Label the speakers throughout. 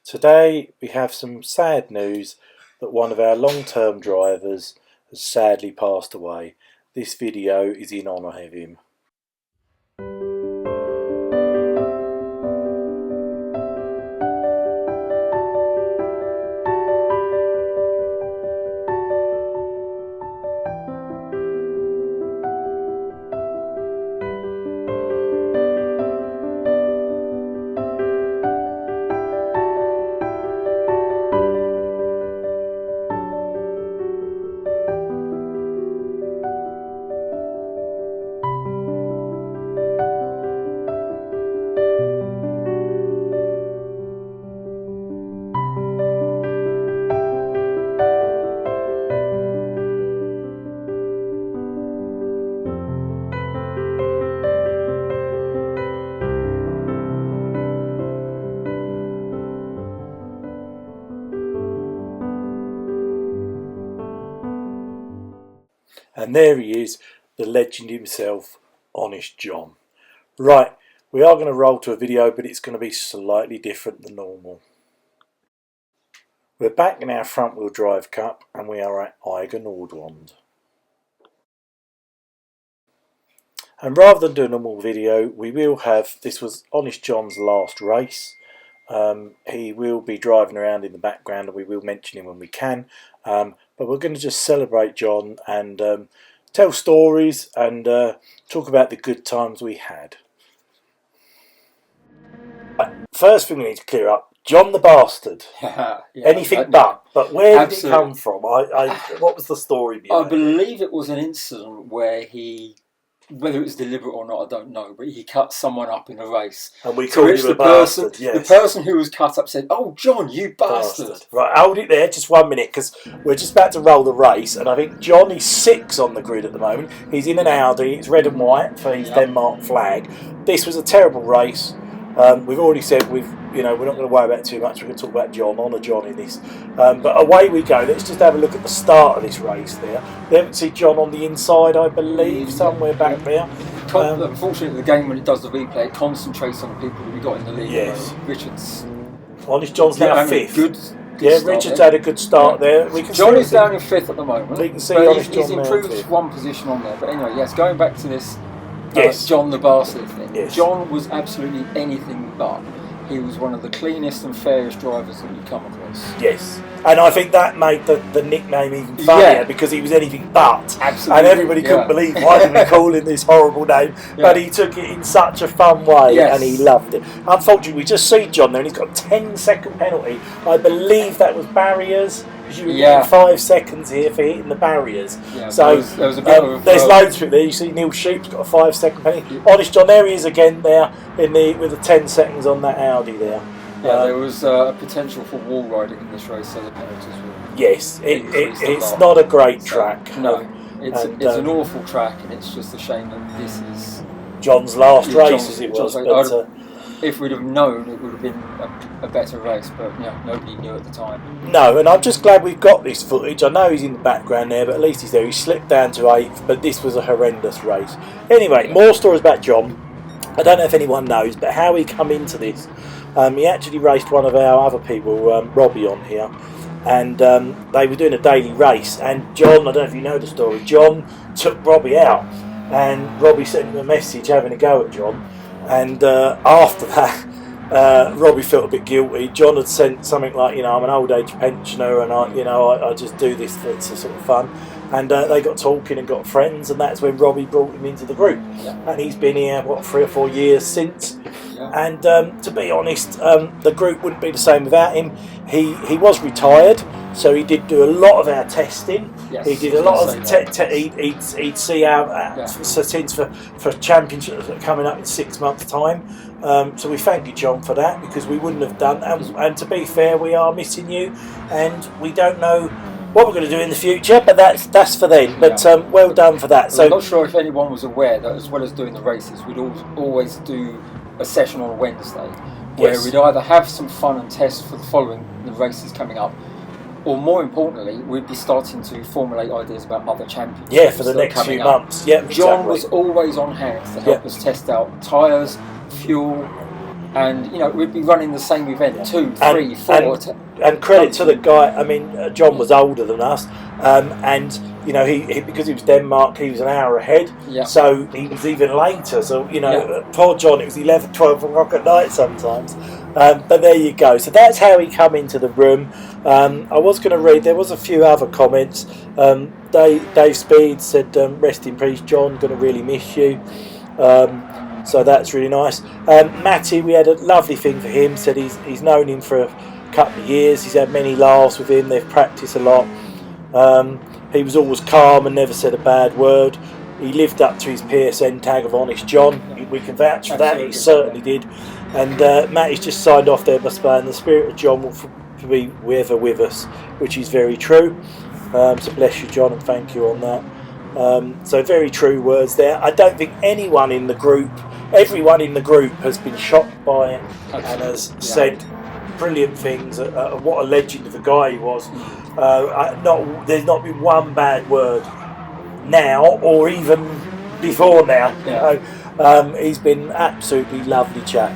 Speaker 1: Today we have some sad news that one of our long-term drivers has sadly passed away. This video is in honour of him. And there he is, the legend himself, Honest John. Right, we are going to roll to a video, but it's going to be slightly different than normal. We're back in our front wheel drive cup and we are at Eiger Nordwand. And rather than do a normal video, we will have, this was Honest John's last race. He will be driving around in the background and we will mention him when we can. But we're going to just celebrate John and tell stories and talk about the good times we had. First thing we need to clear up, John the Bastard.
Speaker 2: Yeah,
Speaker 1: anything but where did it come from? What was the story behind it?
Speaker 2: I believe it was an incident where he, whether it was deliberate or not, I don't know, but he cut someone up in a race.
Speaker 1: And we called him a bastard, yes.
Speaker 2: The person who was cut up said, "Oh, John, you bastard."
Speaker 1: Right, hold it there, just 1 minute, because we're just about to roll the race, and I think John is 6 on the grid at the moment. He's in an Audi, it's red and white for his Denmark flag. This was a terrible race. We've already said we're not going to worry about it too much. We're going to talk about John, honour John in this. But away we go. Let's just have a look at the start of this race there. We haven't seen John on the inside, I believe, somewhere back there.
Speaker 2: Unfortunately, the game, when it does the replay, it concentrates on the people that we got in the lead.
Speaker 1: Yes.
Speaker 2: Richards.
Speaker 1: Honest John's now 5th.
Speaker 2: Good
Speaker 1: Richards had a good start there.
Speaker 2: John is down in 5th at the moment.
Speaker 1: We can see
Speaker 2: he's improved 1 position on there. But anyway, yes, going back to this John the Bastard thing.
Speaker 1: Yes.
Speaker 2: John was absolutely anything but. He was one of the cleanest and fairest drivers that you come across.
Speaker 1: Yes. And I think that made the nickname even funnier because he was anything but.
Speaker 2: Absolutely.
Speaker 1: And everybody couldn't believe why did we call him this horrible name. But he took it in such a fun way and he loved it. Unfortunately, we just see John there and he's got a 10-second penalty. I believe that was barriers. Because you were getting 5 seconds here for hitting the barriers. Yeah, so
Speaker 2: there was a bit of
Speaker 1: there's loads of it there. You see Neil Sheep's got a 5-second penalty. Honest John, there he is again there with the 10 seconds on that Audi there.
Speaker 2: Yeah, there was a potential for wall riding in this race, so the penalties were.
Speaker 1: Yes, it's not a great track.
Speaker 2: No, it's an awful track, and it's just a shame that this is
Speaker 1: John's last race, as it was. But
Speaker 2: if we'd have known, it would have been a better race, but nobody knew at the time.
Speaker 1: No, and I'm just glad we've got this footage. I know he's in the background there, but at least he's there. He slipped down to 8th, but this was a horrendous race. Anyway, more stories about John. I don't know if anyone knows, but how he come into this. He actually raced one of our other people, Robbie, on here, and they were doing a daily race. And John, I don't know if you know the story, John took Robbie out, and Robbie sent him a message having a go at John. And after that, Robbie felt a bit guilty. John had sent something like, I'm an old age pensioner, and I just do this for sort of fun. And they got talking and got friends, and that's when Robbie brought him into the group. And he's been here 3 or 4 years since. And to be honest, the group wouldn't be the same without him. He was retired, so he did do a lot of our testing. He did a lot of he'd see our settings for championships that are coming up in 6 months' time. So we thank you, John, for that, because we wouldn't have done. And to be fair, we are missing you, and we don't know what we're going to do in the future, but that's for then. But well done for that. So
Speaker 2: I'm not sure if anyone was aware that, as well as doing the races, we'd always do a session on a Wednesday where we'd either have some fun and test for the races coming up, or more importantly, we'd be starting to formulate ideas about other championships.
Speaker 1: Yeah, for the next few months. Yeah,
Speaker 2: John was always on hand to help us test out tyres, fuel, And we'd be running the same event 2, 3, 4.
Speaker 1: And credit to the guy. I mean, John was older than us, and he because he was Denmark, he was an hour ahead.
Speaker 2: Yeah.
Speaker 1: So he was even later. So poor John, it was 11, 12 o'clock at night sometimes. But there you go. So that's how he come into the room. I was going to read. There was a few other comments. Dave Speed said, "Rest in peace, John. Going to really miss you." So that's really nice. Matty, we had a lovely thing for him. Said he's known him for a couple of years. He's had many laughs with him. They've practiced a lot. He was always calm and never said a bad word. He lived up to his PSN tag of Honest John. We can vouch for that. He certainly did. And Matty's just signed off there by saying the spirit of John will be ever with us, which is very true. So bless you, John, and thank you on that. So very true words there. I don't think everyone in the group has been shocked by it and has said brilliant things. What a legend of a guy he was. There's not been one bad word now or even before now. He's been absolutely lovely chap.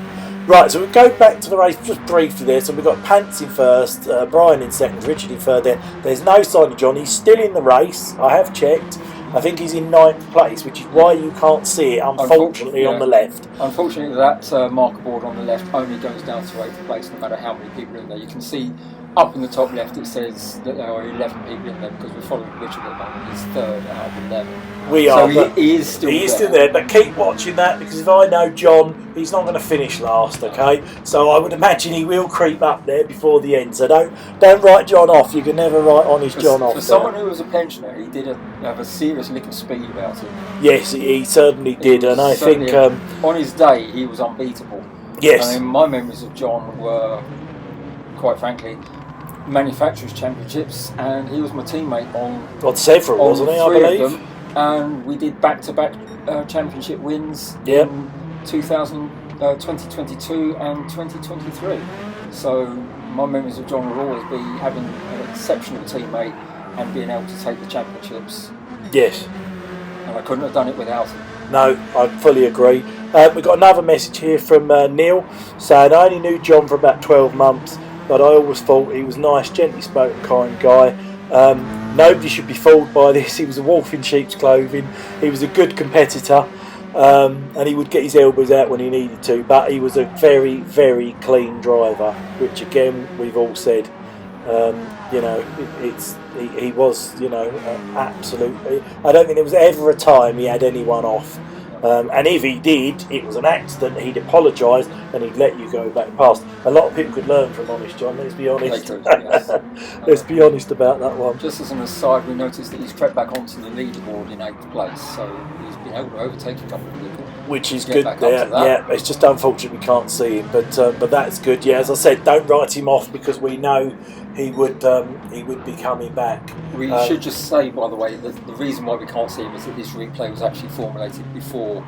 Speaker 1: Right, so we go back to the race just briefly there. So we've got Pants in first, Brian in second, Richard in third there. There's no sign of John. He's still in the race. I have checked. I think he's in 9th place, which is why you can't see it, unfortunately, on the left.
Speaker 2: Unfortunately, that marker board on the left only goes down to 8th place, no matter how many people are in there. You can see up in the top left it says that there are 11 people in there because we're following Richard at the moment. He's 3rd out of 11.
Speaker 1: We are.
Speaker 2: So he is still there. He is
Speaker 1: still there, but keep watching that because if I know John, he's not going to finish last, okay? So I would imagine he will creep up there before the end. So don't write John off. You can never write Honest John off.
Speaker 2: For someone who was a pensioner, he did have a serious lick of speed about him.
Speaker 1: Yes, he certainly did, and I think
Speaker 2: on his day he was unbeatable.
Speaker 1: Yes.
Speaker 2: I mean, my memories of John were, quite frankly, manufacturers' championships, and he was my teammate on
Speaker 1: several, wasn't he? I believe.
Speaker 2: Of them, and we did back-to-back championship wins in 2022 and 2023. So my memories of John will always be having an exceptional teammate and being able to take the championships.
Speaker 1: Yes.
Speaker 2: And I couldn't have done it without him.
Speaker 1: No, I fully agree. We've got another message here from Neil saying, I only knew John for about 12 months, but I always thought he was nice, gently spoken, kind guy. Nobody should be fooled by this. He was a wolf in sheep's clothing. He was a good competitor, and he would get his elbows out when he needed to, but he was a very, very clean driver, which again, we've all said. He was, absolutely. I don't think there was ever a time he had anyone off. And if he did, it was an accident. He'd apologise and he'd let you go back past. A lot of people could learn from Honest John. Let's be honest.
Speaker 2: Yes.
Speaker 1: Let's be honest about that one.
Speaker 2: Just as an aside, we noticed that he's crept back onto the leaderboard in 8th place, so he's been able to overtake a couple of people.
Speaker 1: Which is good there. Yeah, it's just unfortunate we can't see him, but that's good. Yeah, as I said, don't write him off because we know he would be coming back.
Speaker 2: We should just say, by the way, that the reason why we can't see him is that this replay was actually formulated before.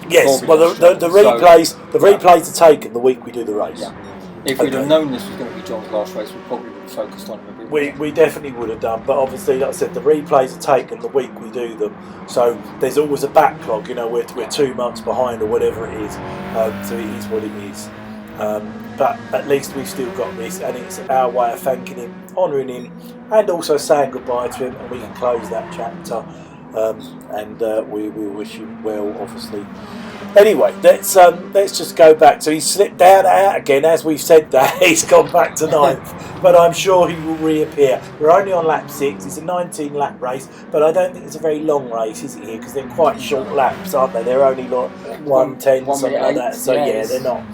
Speaker 1: Yes, well, the replays are taken the week we do the race.
Speaker 2: Yeah. If we'd have known this was going to be John's last race, we probably would have focused on him a bit.
Speaker 1: We definitely would have done, but obviously, like I said, the replays are taken the week we do them. So there's always a backlog. We're 2 months behind or whatever it is. So it is what it is. But at least we've still got this, and it's our way of thanking him, honouring him, and also saying goodbye to him, and we can close that chapter. And we wish him well, obviously. Anyway, let's just go back. So he's slipped down out again, as we've said that. He's gone back to 9th, but I'm sure he will reappear. We're only on lap 6. It's a 19-lap race, but I don't think it's a very long race, is it here? Because they're quite short laps, aren't they? They're only like 1:10, something like that. So yeah, they're not.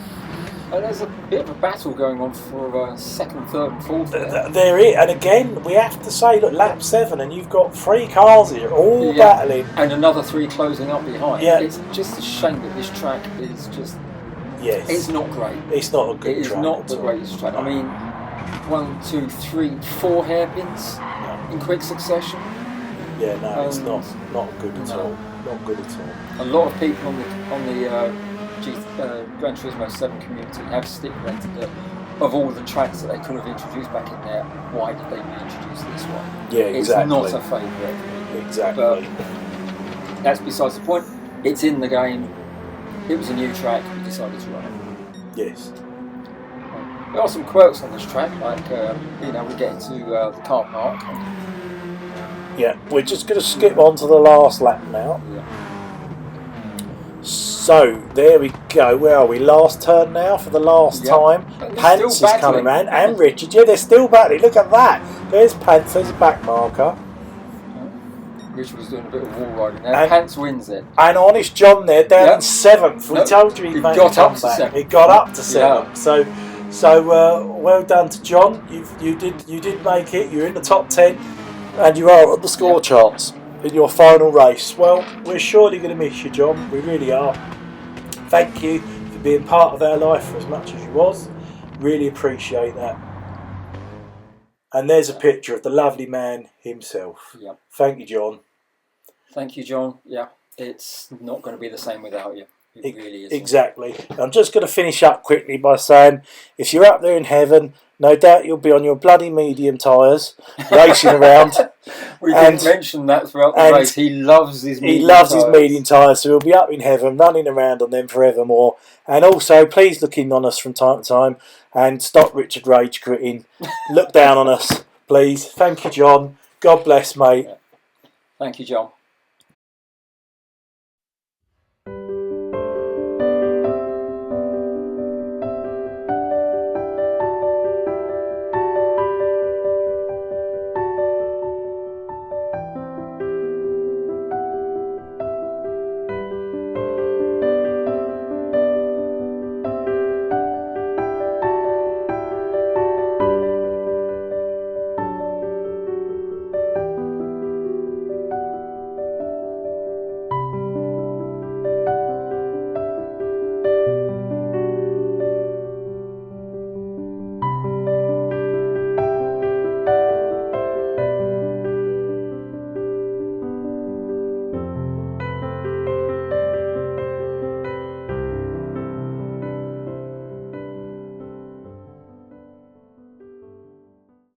Speaker 2: And there's a bit of a battle going on for 2nd, 3rd and 4th.
Speaker 1: There is, and again, we have to say, look, lap 7, and you've got 3 cars here, all battling.
Speaker 2: And another 3 closing up behind.
Speaker 1: Yeah.
Speaker 2: It's just a shame that this track is just...
Speaker 1: Yes.
Speaker 2: It's not great.
Speaker 1: It's not a good track.
Speaker 2: It is not the greatest track. I mean, 1, 2, 3, 4 hairpins in quick succession.
Speaker 1: Yeah, no, it's not good at all. Not good at all.
Speaker 2: A lot of people on the Gran Turismo 7 community have stipulated that of all the tracks that they could have introduced back in there, why did they reintroduce this one?
Speaker 1: Yeah, exactly.
Speaker 2: It's not a favourite.
Speaker 1: Exactly.
Speaker 2: But that's besides the point. It's in the game. it was a new track, we decided to run it.
Speaker 1: Yes.
Speaker 2: There are some quirks on this track, like you know, we get into the car park.
Speaker 1: Yeah, we're just going to skip on to the last lap now.
Speaker 2: Yeah.
Speaker 1: So there we go. Where are we? Last turn now for the last time. Pants is coming around, and Richard. Yeah, they're still battling. Look at that. There's Pants. There's a back marker.
Speaker 2: Richard was doing a bit of wall riding there. Pants wins it.
Speaker 1: And Honest John there down in 7th. We told you he'd make a comeback. He got up to 7th. So well done to John. You did make it. You're in the top 10, and you are on the score charts in your final race. Well, we're surely going to miss you, John. We really are. Thank you for being part of our life for as much as you was. Really appreciate that. And there's a picture of the lovely man himself.
Speaker 2: Yep.
Speaker 1: Thank you, John.
Speaker 2: Thank you, John. Yeah, it's not going to be the same without you. It really is.
Speaker 1: Exactly. I'm just going to finish up quickly by saying, if you're up there in heaven, no doubt you'll be on your bloody medium tyres, racing around.
Speaker 2: We didn't mention that throughout the race. He loves his medium
Speaker 1: tyres, so he'll be up in heaven, running around on them forevermore. And also, please look in on us from time to time, and stop Richard rage quitting. Look down on us, please. Thank you, John. God bless, mate.
Speaker 2: Thank you, John.